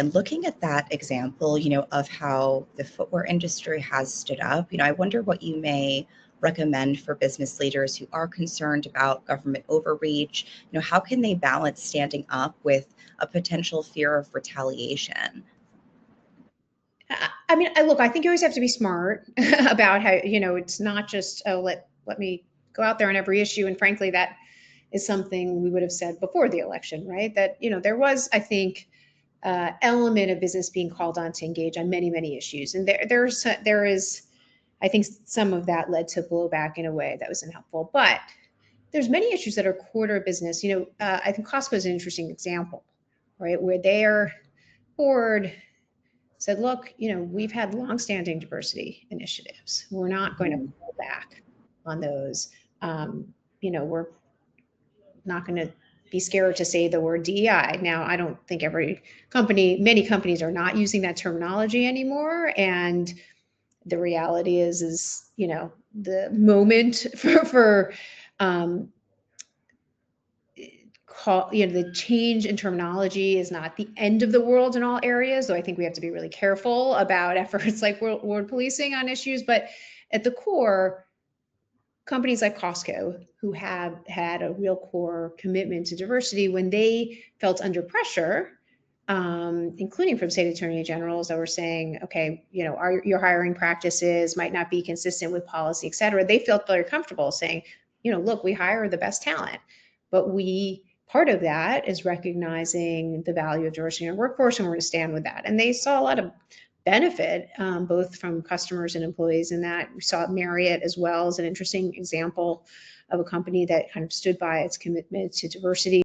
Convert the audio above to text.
And looking at that example, of how the footwear industry has stood up, I wonder what you may recommend for business leaders who are concerned about government overreach. How can they balance standing up with a potential fear of retaliation? I mean, look, I think you always have to be smart about how, it's not just, oh, let me go out there on every issue. And frankly, that is something we would have said before the election, right? That, there was, I think, element of business being called on to engage on many, many issues. And there is, I think some of that led to blowback in a way that was unhelpful. But there's many issues that are core to business. I think Costco is an interesting example, right? Where their board said, look, we've had longstanding diversity initiatives. We're not going to pull back on those. We're not going to be scared to say the word DEI. Now, I don't think many companies are not using that terminology anymore. And the reality is, the moment for the change in terminology is not the end of the world in all areas, though I think we have to be really careful about efforts like word policing on issues. But at the core, companies like Costco, who have had a real core commitment to diversity, when they felt under pressure, including from state attorney generals that were saying, okay, your hiring practices might not be consistent with policy, et cetera, they felt very comfortable saying, look, we hire the best talent, but part of that is recognizing the value of diversity in our workforce, and we're going to stand with that. And they saw a lot of benefit, both from customers and employees in that. We saw Marriott as well as an interesting example of a company that kind of stood by its commitment to diversity.